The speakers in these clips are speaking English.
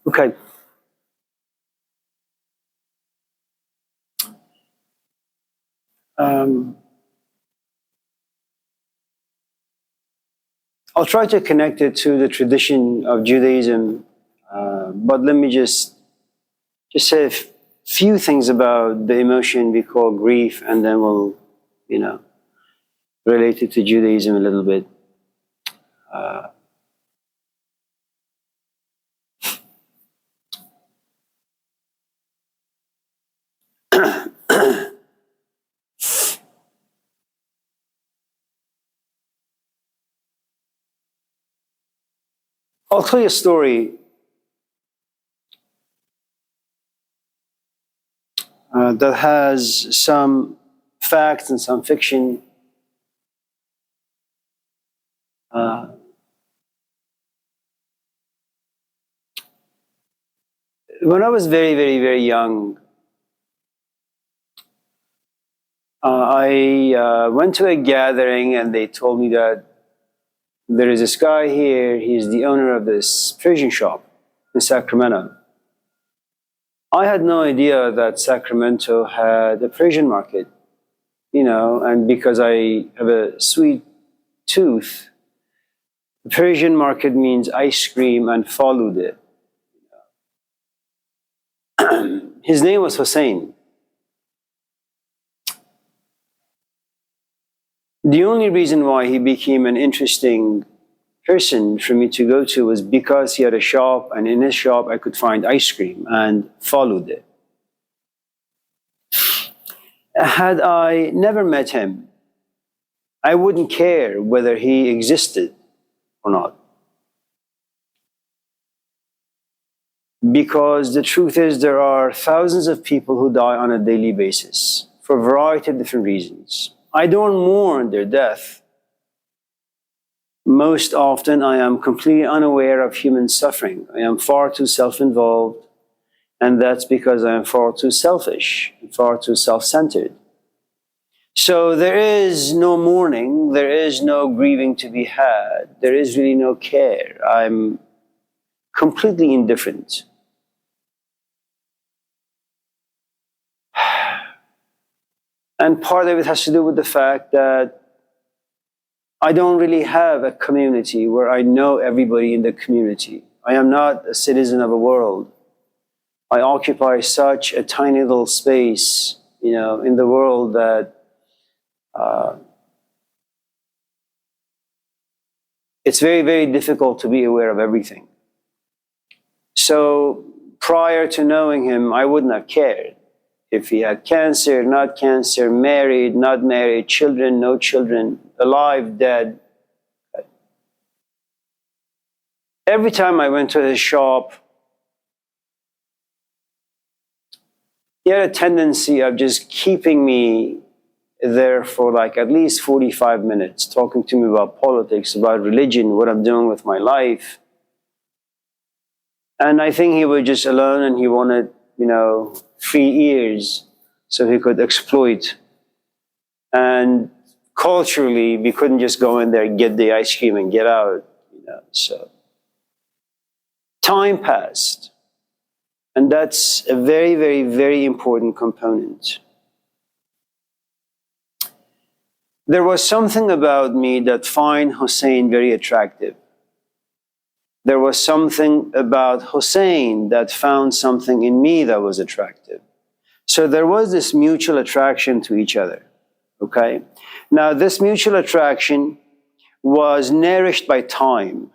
Okay. I'll try to connect it to the tradition of Judaism, but let me just say a few things about the emotion we call grief, and then we'll, relate it to Judaism a little bit. I'll tell you a story that has some facts and some fiction. When I was very, very, very young, I went to a gathering and they told me that there is this guy here, he's the owner of this Persian shop in Sacramento. I had no idea that Sacramento had a Persian market, and because I have a sweet tooth, the Persian market means ice cream and falude. His name was Hussein. The only reason why he became an interesting person for me to go to was because he had a shop, and in his shop I could find ice cream and falude. Had I never met him, I wouldn't care whether he existed or not. Because the truth is, there are thousands of people who die on a daily basis for a variety of different reasons. I don't mourn their death. Most often, I am completely unaware of human suffering. I am far too self-involved, and that's because I am far too selfish, far too self-centered. So there is no mourning, there is no grieving to be had, there is really no care. I'm completely indifferent. And part of it has to do with the fact that I don't really have a community where I know everybody in the community. I am not a citizen of a world. I occupy such a tiny little space, in the world that it's very, very difficult to be aware of everything. So prior to knowing him, I wouldn't have cared if he had cancer, not cancer, married, not married, children, no children, alive, dead. Every time I went to his shop, he had a tendency of just keeping me there for like at least 45 minutes, talking to me about politics, about religion, what I'm doing with my life. And I think he was just alone and he wanted, free ears so he could exploit. And culturally, we couldn't just go in there, get the ice cream and get out, so. Time passed. And that's a very, very, very important component. There was something about me that found Hussein very attractive. There was something about Hussein that found something in me that was attractive. So there was this mutual attraction to each other, okay? Now, this mutual attraction was nourished by time.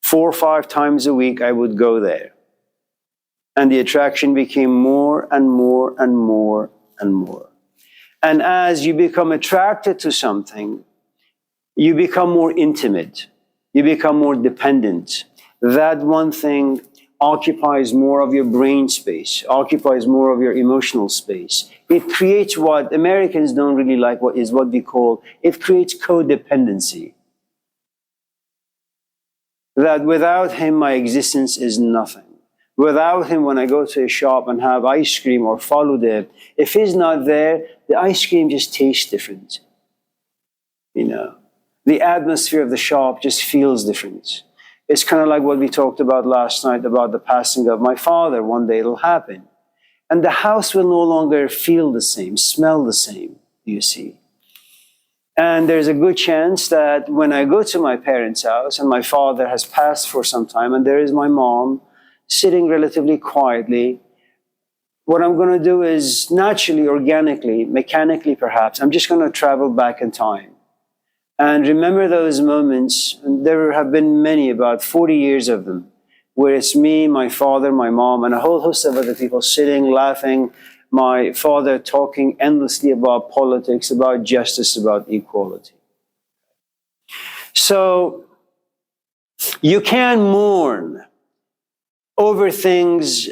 4 or 5 times a week, I would go there. And the attraction became more and more and more and more. And as you become attracted to something, you become more intimate. You become more dependent. That one thing occupies more of your brain space, occupies more of your emotional space. It creates what Americans don't really like, what we call, it creates codependency. That without him, my existence is nothing. Without him, when I go to a shop and have ice cream or falooda, if he's not there, the ice cream just tastes different. You know, the atmosphere of the shop just feels different. It's kind of like what we talked about last night about the passing of my father. One day it'll happen. And the house will no longer feel the same, smell the same, you see. And there's a good chance that when I go to my parents' house and my father has passed for some time and there is my mom sitting relatively quietly, what I'm going to do is naturally, organically, mechanically perhaps, I'm just going to travel back in time. And remember those moments, and there have been many, about 40 years of them, where it's me, my father, my mom, and a whole host of other people sitting, laughing, my father talking endlessly about politics, about justice, about equality. So you can mourn over things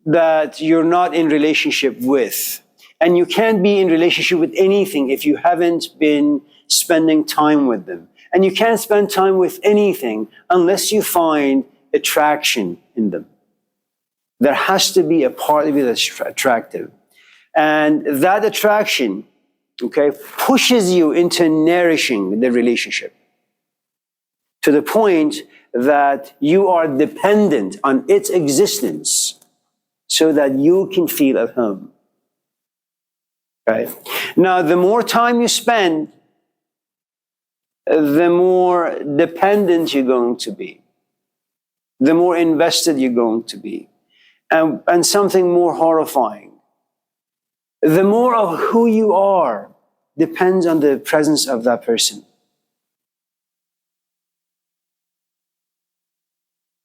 that you're not in relationship with. And you can't be in relationship with anything if you haven't been spending time with them. And you can't spend time with anything unless you find attraction in them. There has to be a part of you that's attractive. And that attraction, okay, pushes you into nourishing the relationship to the point that you are dependent on its existence so that you can feel at home. Right? Now, the more time you spend, the more dependent you're going to be, the more invested you're going to be. And something more horrifying, the more of who you are depends on the presence of that person.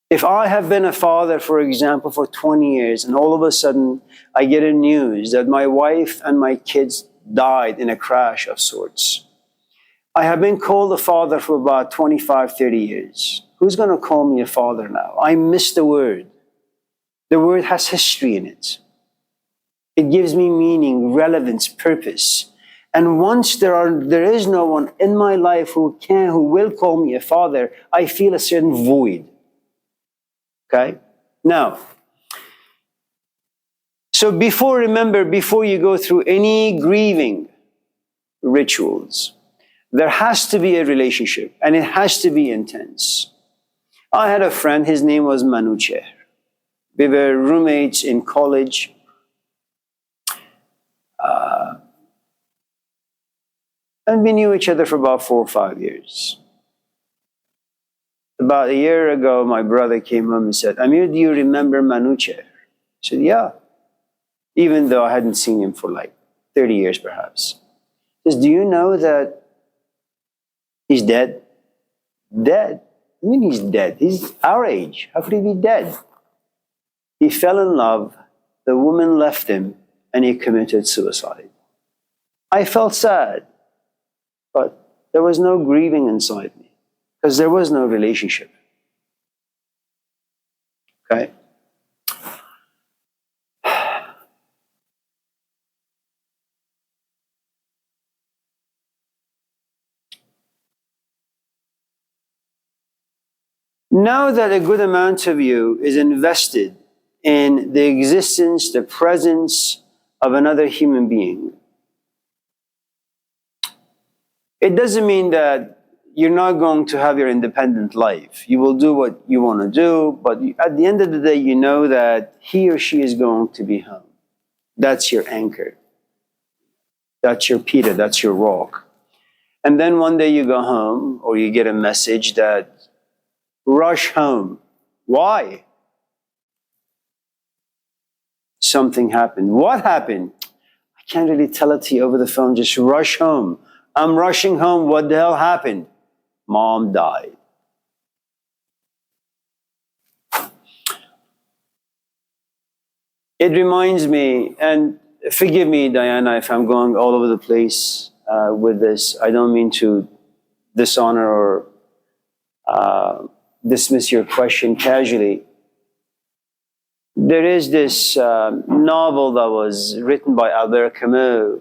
If I have been a father, for example, for 20 years, and all of a sudden I get a news that my wife and my kids died in a crash of sorts, I have been called a father for about 25, 30 years. Who's going to call me a father now? I miss the word. The word has history in it. It gives me meaning, relevance, purpose. And once there is no one in my life who will call me a father, I feel a certain void. Okay? Now, so before you go through any grieving rituals, there has to be a relationship, and it has to be intense. I had a friend, his name was Manuche. We were roommates in college. And we knew each other for about 4 or 5 years. About a year ago, my brother came home and said, "Amir, do you remember Manuche?" I said, "Yeah." Even though I hadn't seen him for like 30 years perhaps. He says, "Do you know that he's dead?" Dead? I mean, he's dead. He's our age. How could he be dead? He fell in love, the woman left him, and he committed suicide. I felt sad, but there was no grieving inside me because there was no relationship. Okay? Now that a good amount of you is invested in the existence, the presence of another human being, it doesn't mean that you're not going to have your independent life. You will do what you want to do, but at the end of the day, you know that he or she is going to be home. That's your anchor. That's your Peter. That's your rock. And then one day you go home, or you get a message that, "Rush home." Why? Something happened. What happened? I can't really tell it to you over the phone. Just rush home. I'm rushing home. What the hell happened? Mom died. It reminds me, and forgive me, Diana, if I'm going all over the place with this. I don't mean to dishonor or dismiss your question casually. There is this novel that was written by Albert Camus.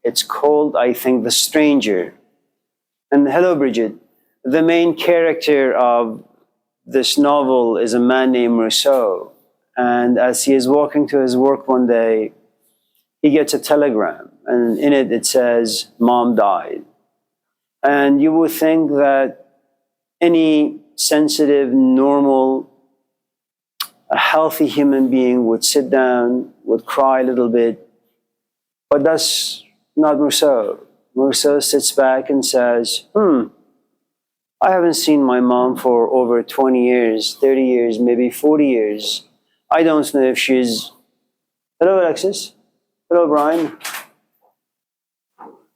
It's called, I think, The Stranger. And hello, Bridget. The main character of this novel is a man named Rousseau. And as he is walking to his work one day, he gets a telegram. And in it, it says, "Mom died." And you would think that any sensitive, normal, a healthy human being would sit down, would cry a little bit. But that's not Rousseau. Rousseau sits back and says, I haven't seen my mom for over 20 years, 30 years, maybe 40 years. I don't know if she's... Hello, Alexis. Hello, Brian.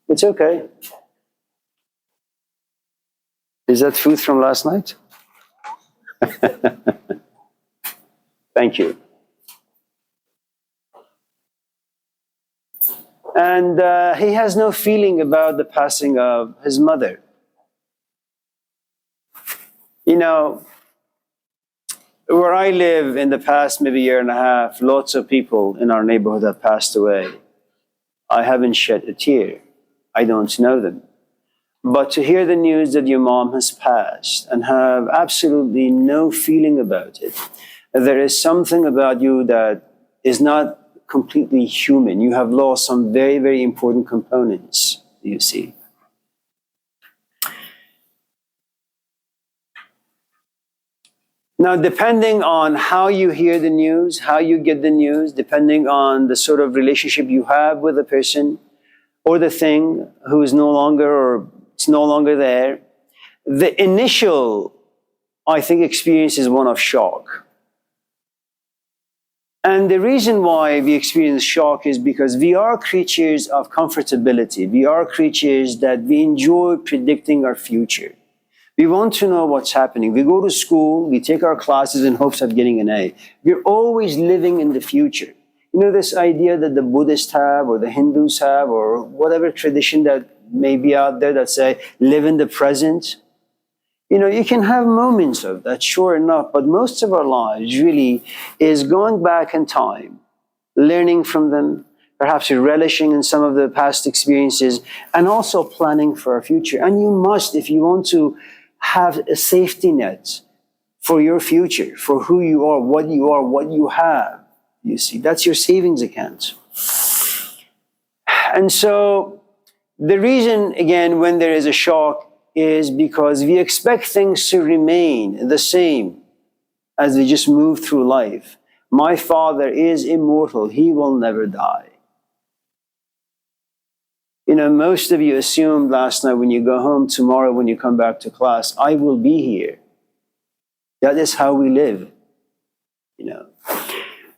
It's okay. Is that food from last night? Thank you. And he has no feeling about the passing of his mother. You know, where I live in the past maybe year and a half, lots of people in our neighborhood have passed away. I haven't shed a tear. I don't know them. But to hear the news that your mom has passed and have absolutely no feeling about it, there is something about you that is not completely human. You have lost some very, very important components, you see. Now, depending on how you hear the news, how you get the news, depending on the sort of relationship you have with the person or the thing who is no longer or it's no longer there, the initial, I think, experience is one of shock. And the reason why we experience shock is because we are creatures of comfortability. We are creatures that we enjoy predicting our future. We want to know what's happening. We go to school, we take our classes in hopes of getting an A. We're always living in the future. You know, this idea that the Buddhists have or the Hindus have or whatever tradition that may be out there that say, live in the present. You know, you can have moments of that, sure enough, but most of our lives really is going back in time, learning from them, perhaps relishing in some of the past experiences, and also planning for our future. And you must, if you want to have a safety net for your future, for who you are, what you have, you see, that's your savings account. And so the reason, again, when there is a shock is because we expect things to remain the same as we just move through life. My father is immortal. He will never die. You know, most of you assumed last night when you go home, tomorrow when you come back to class, I will be here. That is how we live, you know.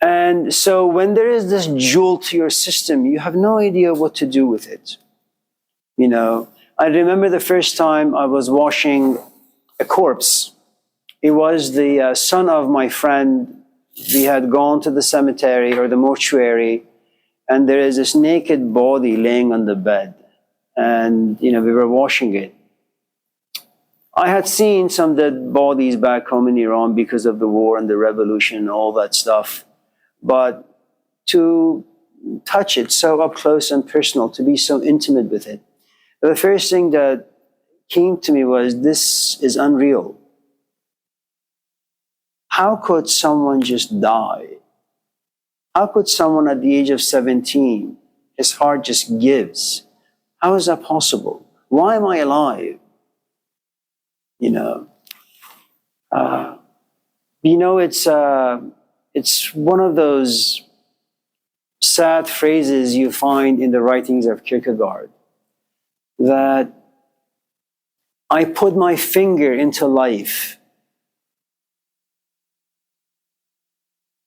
And so when there is this jolt to your system, you have no idea what to do with it. You know, I remember the first time I was washing a corpse. It was the son of my friend. We had gone to the cemetery or the mortuary, and there is this naked body laying on the bed. And, you know, we were washing it. I had seen some dead bodies back home in Iran because of the war and the revolution and all that stuff. But to touch it so up close and personal, to be so intimate with it, the first thing that came to me was, this is unreal. How could someone just die? How could someone at the age of 17, his heart just gives? How is that possible? Why am I alive? You know, it's one of those sad phrases you find in the writings of Kierkegaard, that I put my finger into life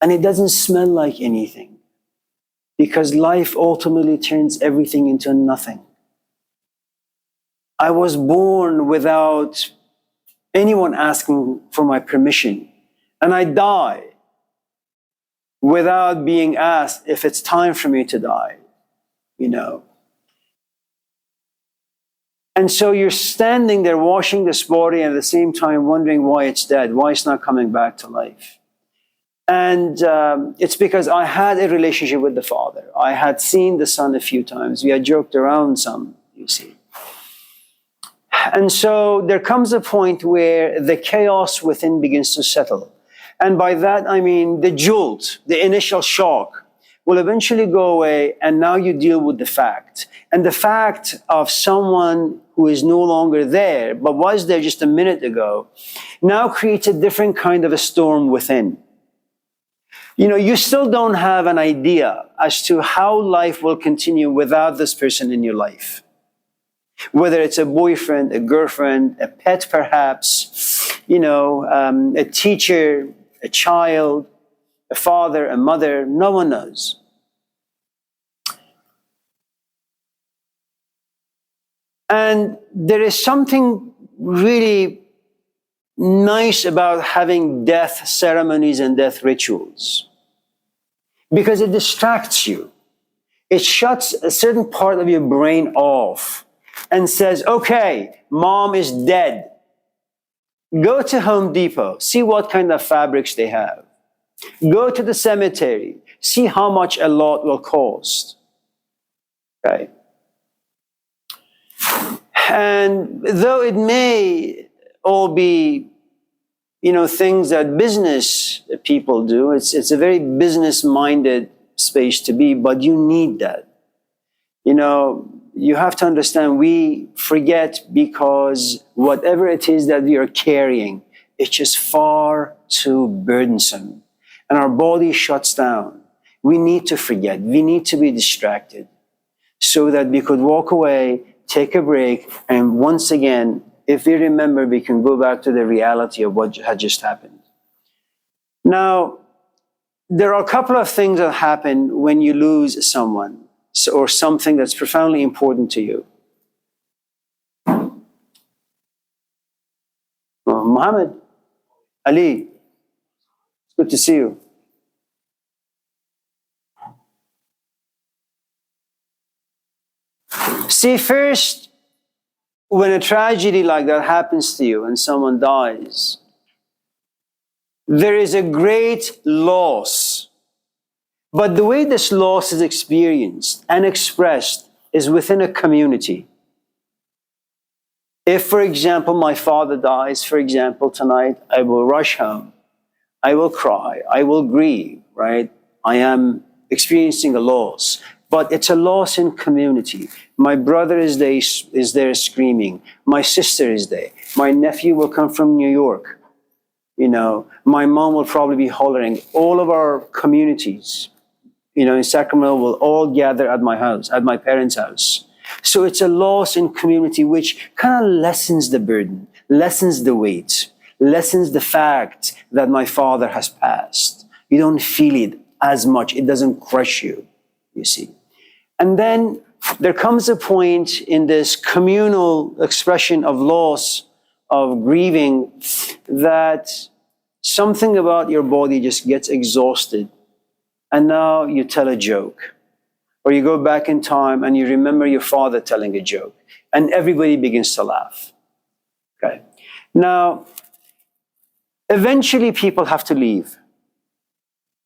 and it doesn't smell like anything, because life ultimately turns everything into nothing. I was born without anyone asking for my permission, and I die without being asked if it's time for me to die, you know. And so you're standing there washing this body and at the same time wondering why it's dead, why it's not coming back to life. And it's because I had a relationship with the father. I had seen the son a few times. We had joked around some, you see. And so there comes a point where the chaos within begins to settle. And by that, I mean the jolt, the initial shock will eventually go away. And now you deal with the fact. And the fact of someone who is no longer there, but was there just a minute ago, now creates a different kind of a storm within. You know, you still don't have an idea as to how life will continue without this person in your life. Whether it's a boyfriend, a girlfriend, a pet perhaps, a teacher, a child, a father, a mother, no one knows. And there is something really nice about having death ceremonies and death rituals, because it distracts you. It shuts a certain part of your brain off and says, okay, mom is dead. Go to Home Depot, see what kind of fabrics they have. Go to the cemetery, see how much a lot will cost. Okay. And though it may all be, things that business people do, it's a very business-minded space to be, but you need that. You have to understand, we forget because whatever it is that we are carrying, it's just far too burdensome. And our body shuts down. We need to forget. We need to be distracted so that we could walk away, take a break, and once again, if we remember, we can go back to the reality of what had just happened. Now, there are a couple of things that happen when you lose someone or something that's profoundly important to you. Muhammad, Ali, it's good to see you. See, first, when a tragedy like that happens to you and someone dies, there is a great loss. But the way this loss is experienced and expressed is within a community. If, for example, my father dies, for example, tonight, I will rush home. I will cry. I will grieve, right? I am experiencing a loss. But it's a loss in community. My brother is there screaming. My sister is there. My nephew will come from New York. My mom will probably be hollering. All of our communities, in Sacramento will all gather at my house, at my parents' house. So it's a loss in community which kind of lessens the burden, lessens the weight, lessens the fact that my father has passed. You don't feel it as much. It doesn't crush you, you see. And then there comes a point in this communal expression of loss, of grieving, that something about your body just gets exhausted. And now you tell a joke. Or you go back in time and you remember your father telling a joke. And everybody begins to laugh. Okay. Now, eventually people have to leave.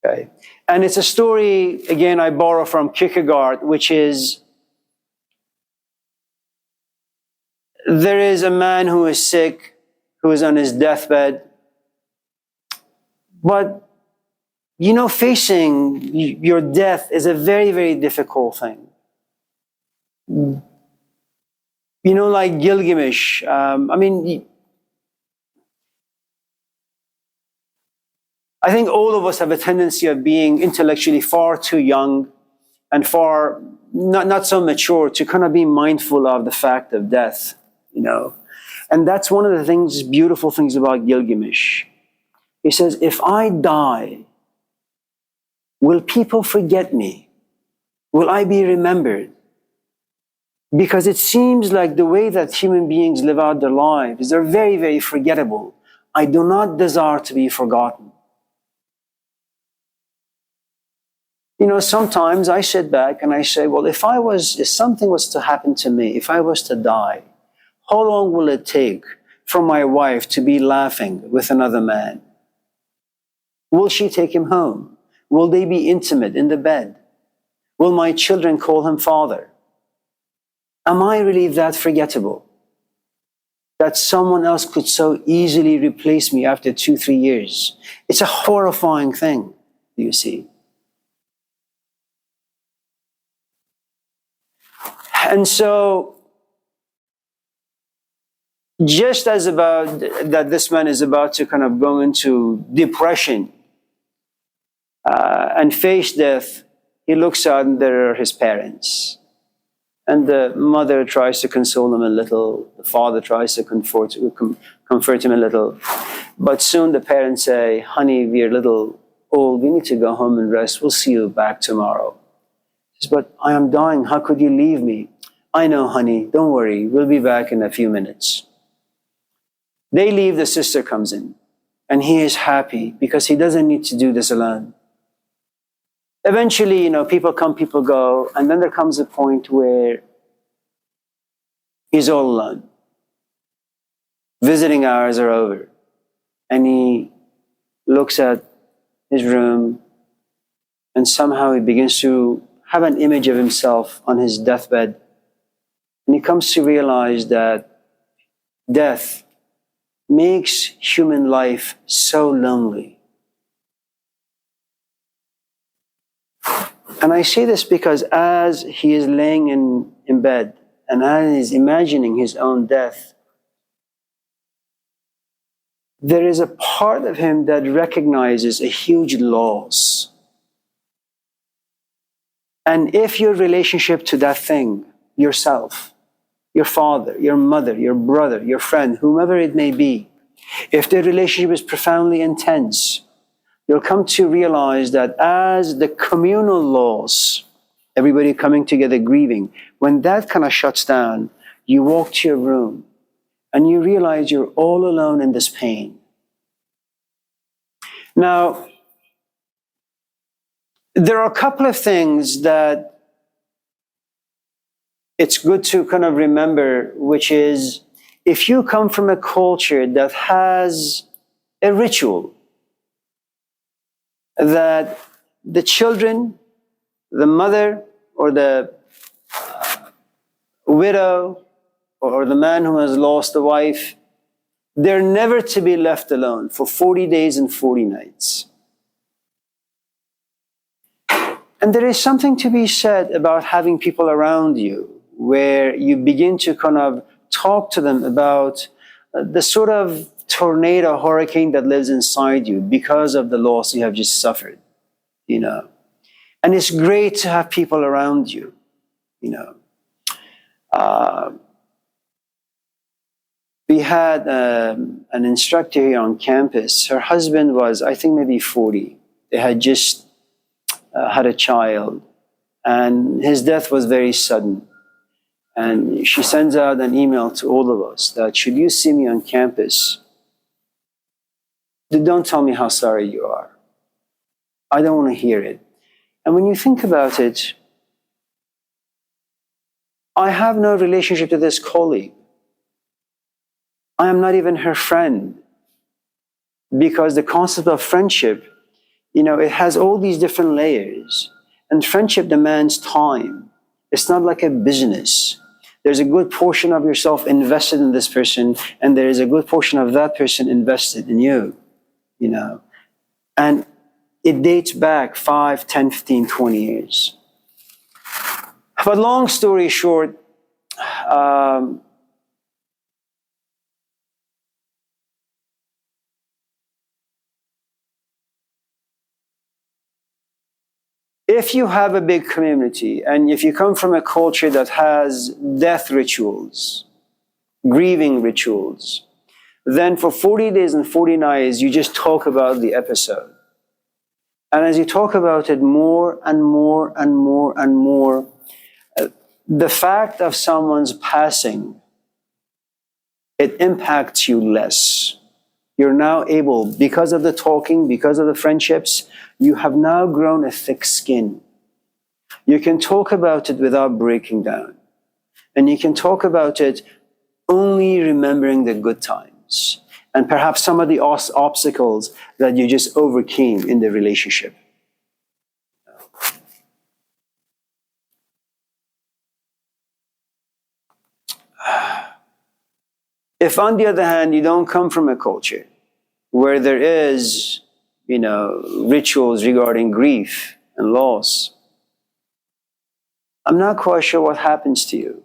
Okay. And it's a story, again, I borrow from Kierkegaard, which is, there is a man who is sick, who is on his deathbed. But, facing your death is a very, very difficult thing. Like Gilgamesh, I think all of us have a tendency of being intellectually far too young and far not so mature to kind of be mindful of the fact of death, And that's one of the beautiful things about Gilgamesh. He says, if I die, will people forget me? Will I be remembered? Because it seems like the way that human beings live out their lives, they're very, very forgettable. I do not desire to be forgotten. Sometimes I sit back and I say, well, if something was to happen to me, if I was to die, how long will it take for my wife to be laughing with another man? Will she take him home? Will they be intimate in the bed? Will my children call him father? Am I really that forgettable? that someone else could so easily replace me after 2, 3 years. It's a horrifying thing, you see. And so, just as about that, this man is about to kind of go into depression and face death, he looks out and there are his parents. And the mother tries to console him a little. The father tries to comfort him a little. But soon the parents say, honey, we're a little old. We need to go home and rest. We'll see you back tomorrow. He says, but I am dying. How could you leave me? I know, honey. Don't worry. We'll be back in a few minutes. They leave. The sister comes in. And he is happy because he doesn't need to do this alone. Eventually, people come, people go, and then there comes a point where he's all alone. Visiting hours are over. And he looks at his room, and somehow he begins to have an image of himself on his deathbed. And he comes to realize that death makes human life so lonely. And I say this because as he is laying in bed and as he's imagining his own death, there is a part of him that recognizes a huge loss. And if your relationship to that thing, yourself, your father, your mother, your brother, your friend, whomever it may be, if their relationship is profoundly intense, you'll come to realize that as the communal loss, everybody coming together grieving, when that kind of shuts down, you walk to your room and you realize you're all alone in this pain. Now, there are a couple of things that it's good to kind of remember, which is if you come from a culture that has a ritual, that the children, the mother, or the widow, or the man who has lost a wife, they're never to be left alone for 40 days and 40 nights. And there is something to be said about having people around you where you begin to kind of talk to them about the sort of tornado, hurricane that lives inside you because of the loss you have just suffered, And it's great to have people around you, We had an instructor here on campus. Her husband was, I think, maybe 40. They had just had a child, and his death was very sudden. And she sends out an email to all of us that, should you see me on campus, don't tell me how sorry you are. I don't want to hear it. And when you think about it, I have no relationship to this colleague. I am not even her friend. Because the concept of friendship, it has all these different layers. And friendship demands time. It's not like a business. There's a good portion of yourself invested in this person, and there is a good portion of that person invested in you, And it dates back 5, 10, 15, 20 years. But long story short, if you have a big community, and if you come from a culture that has death rituals, grieving rituals, then for 40 days and 40 nights, you just talk about the episode. And as you talk about it more and more and more and more, the fact of someone's passing, it impacts you less. You're now able, because of the talking, because of the friendships, you have now grown a thick skin. You can talk about it without breaking down. And you can talk about it only remembering the good times and perhaps some of the obstacles that you just overcame in the relationship. If, on the other hand, you don't come from a culture where there is, rituals regarding grief and loss, I'm not quite sure what happens to you.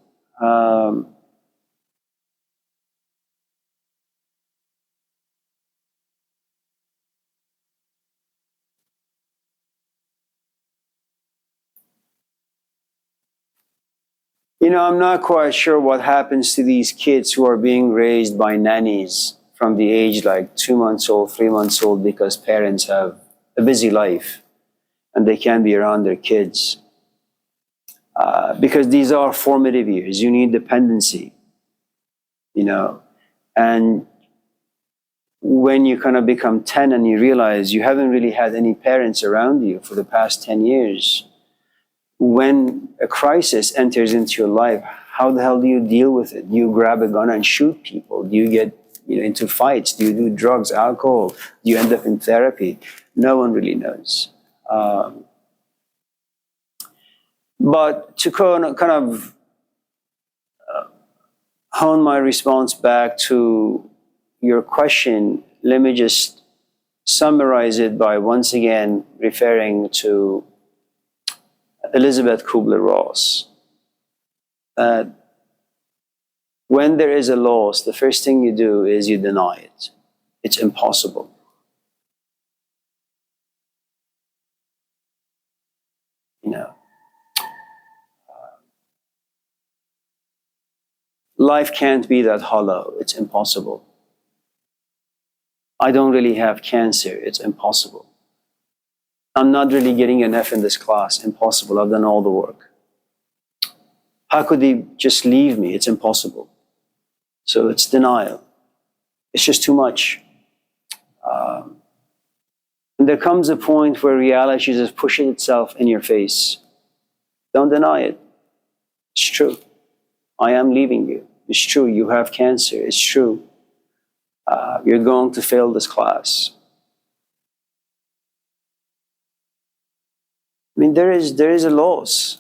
I'm not quite sure what happens to these kids who are being raised by nannies from the age like 2 months old, 3 months old, because parents have a busy life and they can't be around their kids. Because these are formative years. You need dependency, and when you kind of become 10 and you realize you haven't really had any parents around you for the past 10 years, when a crisis enters into your life, how the hell do you deal with it? Do you grab a gun and shoot people? Do you get into fights? Do you do drugs, alcohol? Do you end up in therapy? No one really knows. But to kind of hone my response back to your question, let me just summarize it by once again referring to Elizabeth Kubler-Ross. That when there is a loss, the first thing you do is you deny it. It's impossible. Life can't be that hollow. It's impossible. I don't really have cancer. It's impossible. I'm not really getting an F in this class. Impossible. I've done all the work. How could he just leave me? It's impossible. So it's denial. It's just too much. And there comes a point where reality just pushes itself in your face. Don't deny it. It's true. I am leaving you. It's true. You have cancer. It's true. You're going to fail this class. I mean, there is a loss.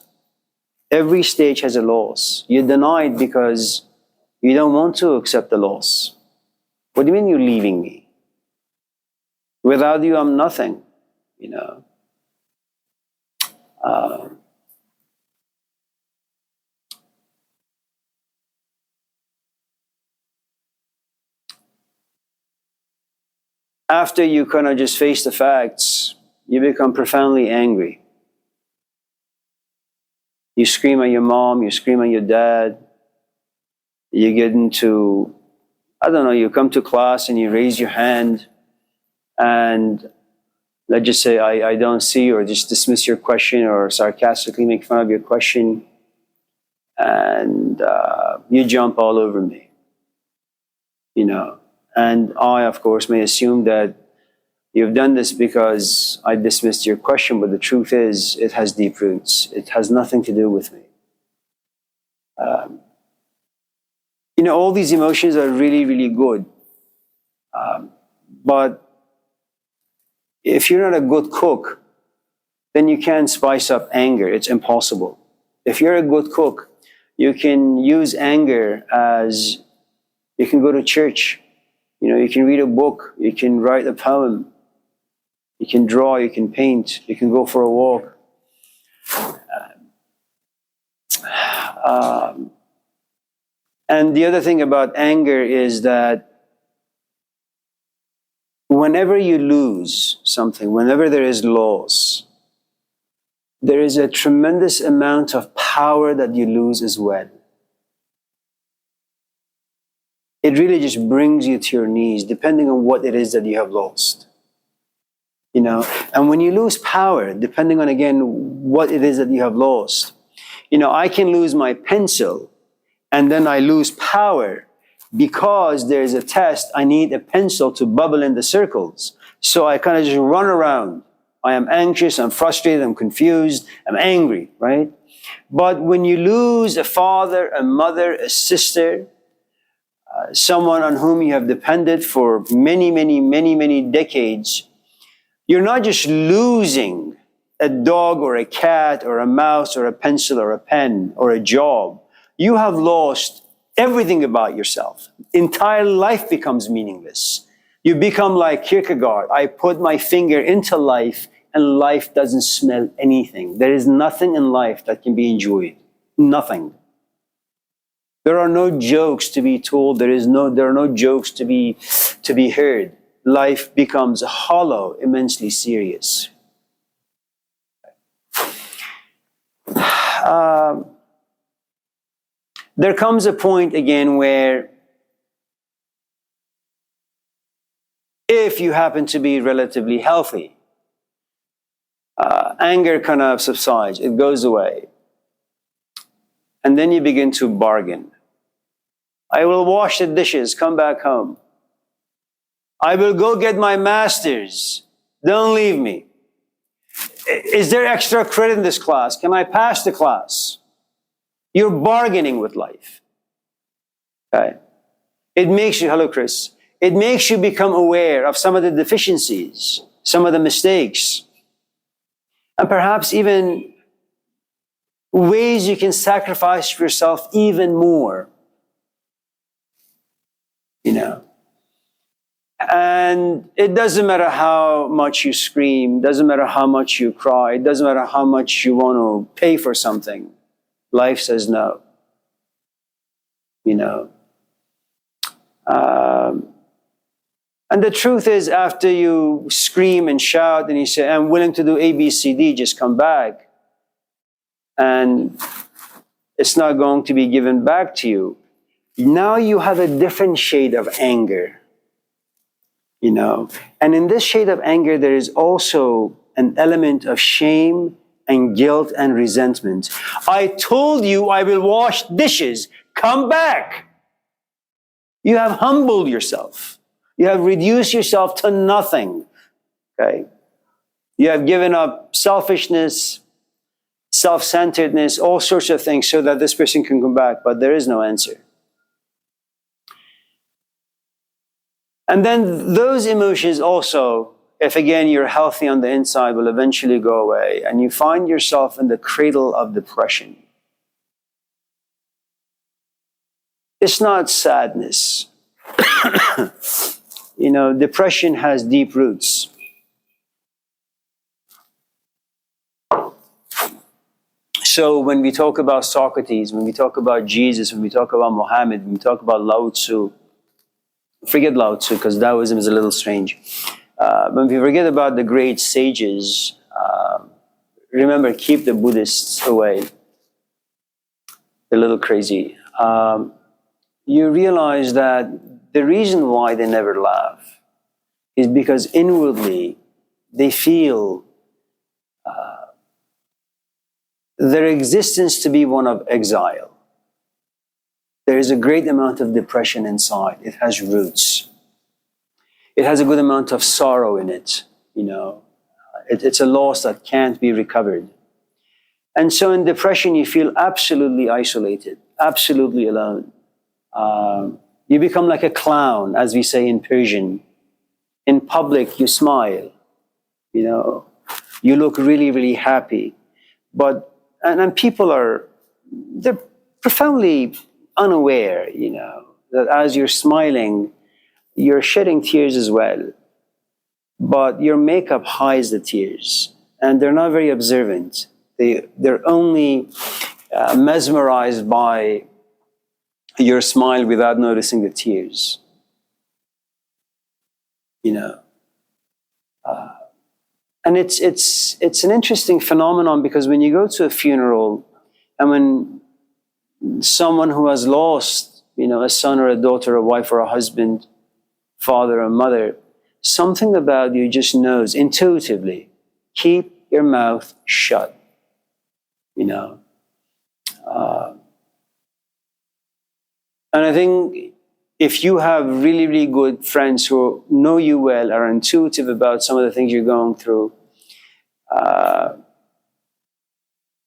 Every stage has a loss. You deny it because you don't want to accept the loss. What do you mean you're leaving me? Without you, I'm nothing, After you kind of just face the facts, you become profoundly angry. You scream at your mom, you scream at your dad, you get into, you come to class and you raise your hand and let's just say I don't see, or just dismiss your question or sarcastically make fun of your question, and you jump all over me, And I, of course, may assume that you've done this because I dismissed your question, but the truth is it has deep roots. It has nothing to do with me. All these emotions are really, really good. But if you're not a good cook, then you can't spice up anger. It's impossible. If you're a good cook, you can use anger as, you can go to church, you can read a book, you can write a poem, you can draw, you can paint, you can go for a walk. And the other thing about anger is that whenever you lose something, whenever there is loss, there is a tremendous amount of power that you lose as well. It really just brings you to your knees, depending on what it is that you have lost. And when you lose power, depending on, again, what it is that you have lost, I can lose my pencil and then I lose power because there's a test. I need a pencil to bubble in the circles. So I kind of just run around. I am anxious, I'm frustrated, I'm confused, I'm angry, right? But when you lose a father, a mother, a sister, someone on whom you have depended for many, many, many, many decades, you're not just losing a dog or a cat or a mouse or a pencil or a pen or a job. You have lost everything about yourself. Entire life becomes meaningless. You become like Kierkegaard. I put my finger into life and life doesn't smell anything. There is nothing in life that can be enjoyed. Nothing. There are no jokes to be told. There are no jokes to be heard. Life becomes hollow, immensely serious. There comes a point again where if you happen to be relatively healthy, anger kind of subsides, it goes away. And then you begin to bargain. I will wash the dishes, come back home. I will go get my master's, don't leave me. Is there extra credit in this class? Can I pass the class? You're bargaining with life. Okay? It makes you, hello Chris, it makes you become aware of some of the deficiencies, some of the mistakes, and perhaps even ways you can sacrifice yourself even more. You know. And it doesn't matter how much you scream, doesn't matter how much you cry, it doesn't matter how much you want to pay for something. Life says no. You know. And the truth is, after you scream and shout and you say, I'm willing to do A, B, C, D, just come back. And it's not going to be given back to you. Now you have a different shade of anger. You know, and in this shade of anger, there is also an element of shame and guilt and resentment. I told you I will wash dishes. Come back. You have humbled yourself. You have reduced yourself to nothing. Okay? You have given up selfishness, self-centeredness, all sorts of things so that this person can come back, but there is no answer. And then those emotions also, if again you're healthy on the inside, will eventually go away and you find yourself in the cradle of depression. It's not sadness. You know, depression has deep roots. So when we talk about Socrates, when we talk about Jesus, when we talk about Muhammad, when we talk about Lao Tzu, forget Lao Tzu because Taoism is a little strange. When we forget about the great sages, remember, keep the Buddhists away. They're a little crazy. You realize that the reason why they never laugh is because inwardly they feel their existence to be one of exile. There is a great amount of depression inside. It has roots. It has a good amount of sorrow in it. You know, it's a loss that can't be recovered. And so in depression, you feel absolutely isolated, absolutely alone. You become like a clown, as we say in Persian. In public, you smile. You know, you look really, really happy. But, and people they're profoundly unaware, you know, that as you're smiling, you're shedding tears as well. But your makeup hides the tears. And they're not very observant. They're only mesmerized by your smile without noticing the tears. You know. And it's an interesting phenomenon because when you go to a funeral and when someone who has lost, you know, a son or a daughter, a wife or a husband, father or mother, something about you just knows intuitively, keep your mouth shut, you know. And I think if you have really, really good friends who know you well, are intuitive about some of the things you're going through,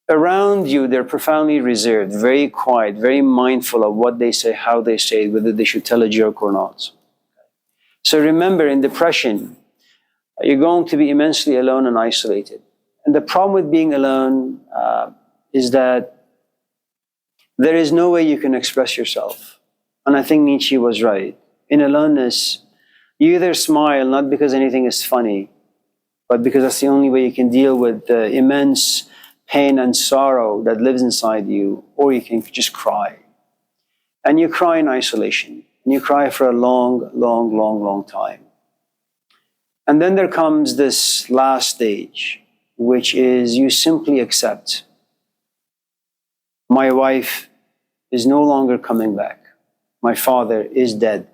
around you, they're profoundly reserved, very quiet, very mindful of what they say, how they say it, whether they should tell a joke or not. So remember, in depression, you're going to be immensely alone and isolated. And the problem with being alone is that there is no way you can express yourself. And I think Nietzsche was right. In aloneness, you either smile not because anything is funny, but because that's the only way you can deal with the immense pain and sorrow that lives inside you, or you can just cry. And you cry in isolation. And you cry for a long, long, long, long time. And then there comes this last stage, which is you simply accept. My wife is no longer coming back. My father is dead.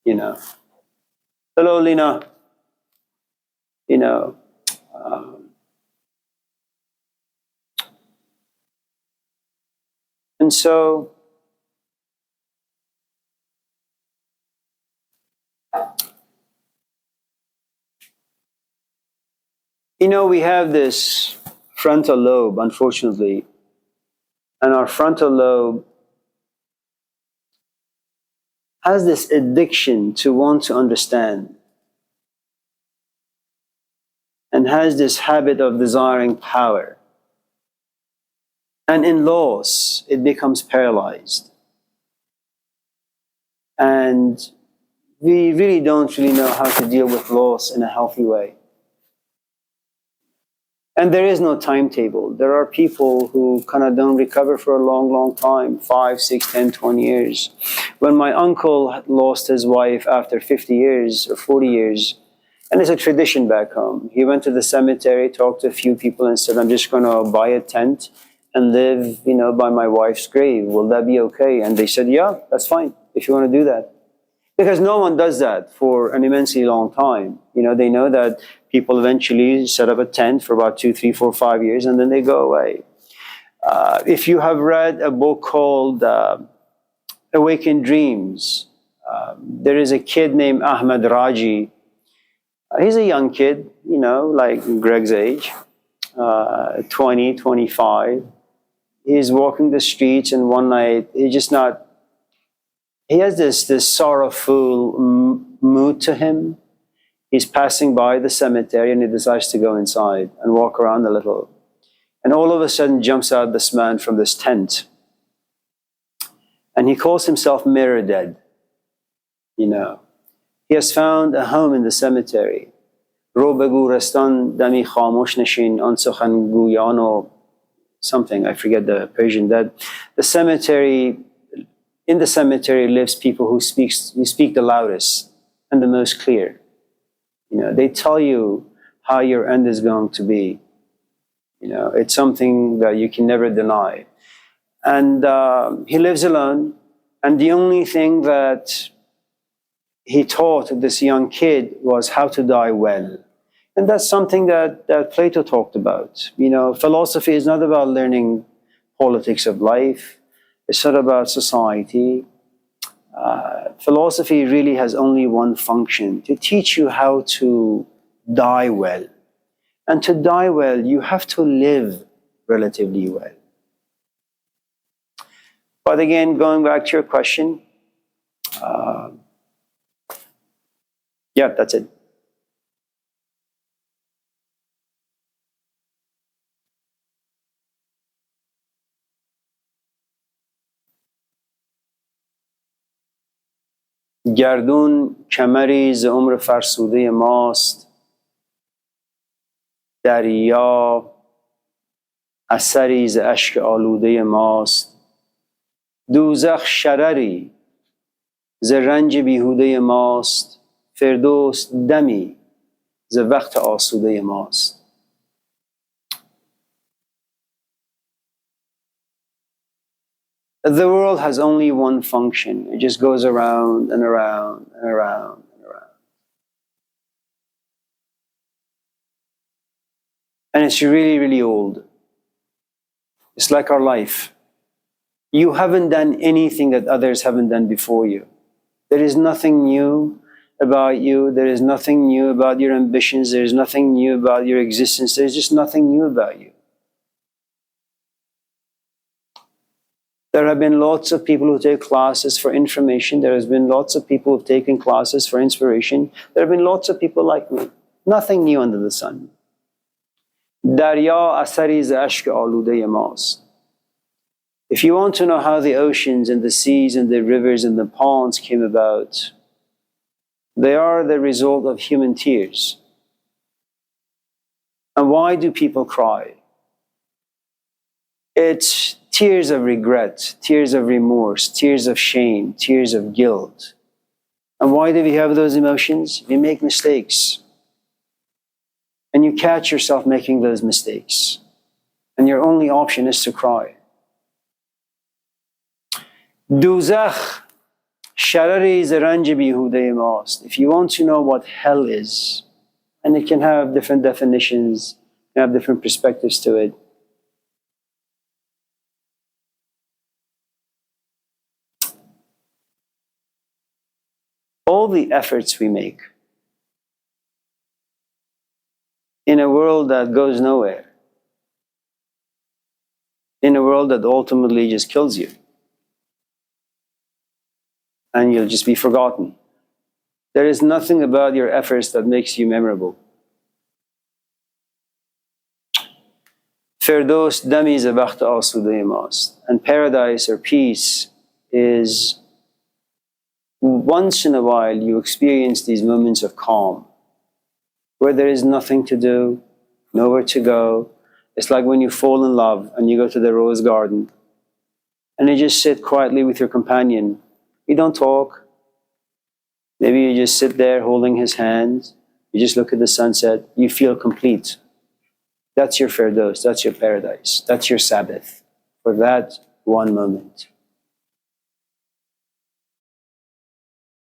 You know. Hello, Lina. You know. And so, we have this frontal lobe, unfortunately, and our frontal lobe has this addiction to want to understand and has this habit of desiring power. And in loss, it becomes paralyzed. And we really don't know how to deal with loss in a healthy way. And there is no timetable. There are people who kind of don't recover for a long, long time, 5, 6, 10, 20 years. When my uncle lost his wife after 50 years or 40 years, and it's a tradition back home, he went to the cemetery, talked to a few people and said, I'm just going to buy a tent and live, by my wife's grave. Will that be okay? And they said, yeah, that's fine, if you want to do that. Because no one does that for an immensely long time. They know that people eventually set up a tent for about 2, 3, 4, 5 years, and then they go away. If you have read a book called Awakened Dreams, there is a kid named Ahmed Raji. He's a young kid, like Greg's age, 20, 25. He's walking the streets, and one night, he has this sorrowful mood to him. He's passing by the cemetery and he decides to go inside and walk around a little. And all of a sudden jumps out this man from this tent. And he calls himself Mirror Dead. He has found a home in the cemetery. رو به گورستان دمی خاموش نشین آن سخنگویان و something, I forget the Persian, that in the cemetery lives people who speak the loudest and the most clear. They tell you how your end is going to be. It's something that you can never deny. And he lives alone, and the only thing that he taught this young kid was how to die well. And that's something that Plato talked about. Philosophy is not about learning politics of life. It's not about society. Philosophy really has only one function: to teach you how to die well. And to die well, you have to live relatively well. But again, going back to your question, yeah, that's it. گردون کمری ز عمر فرسوده ماست، دریا اثری ز اشک آلوده ماست، دوزخ شرری ز رنج بیهوده ماست، فردوس دمی ز وقت آسوده ماست. The world has only one function. It just goes around and around and around and around. And it's really, really old. It's like our life. You haven't done anything that others haven't done before you. There is nothing new about you. There is nothing new about your ambitions. There is nothing new about your existence. There is just nothing new about you. There have been lots of people who take classes for information. There has been lots of people who have taken classes for inspiration. There have been lots of people like me. Nothing new under the sun. دریا اثری ز اشک آلوده ماست. If you want to know how the oceans and the seas and the rivers and the ponds came about, they are the result of human tears. And why do people cry? It's tears of regret, tears of remorse, tears of shame, tears of guilt. And why do we have those emotions? We make mistakes. And you catch yourself making those mistakes. And your only option is to cry. Dozakh sharari zaranj bihude mast. If you want to know what hell is, and it can have different definitions, have different perspectives to it. All the efforts we make in a world that goes nowhere, in a world that ultimately just kills you, and you'll just be forgotten. There is nothing about your efforts that makes you memorable. Firdos dami zabakht asude mast. And paradise or peace is once in a while you experience these moments of calm, where there is nothing to do, nowhere to go. It's like when you fall in love and you go to the rose garden and you just sit quietly with your companion. You don't talk. Maybe you just sit there holding his hand. You just look at the sunset. You feel complete. That's your firdos. That's your paradise. That's your Sabbath for that one moment.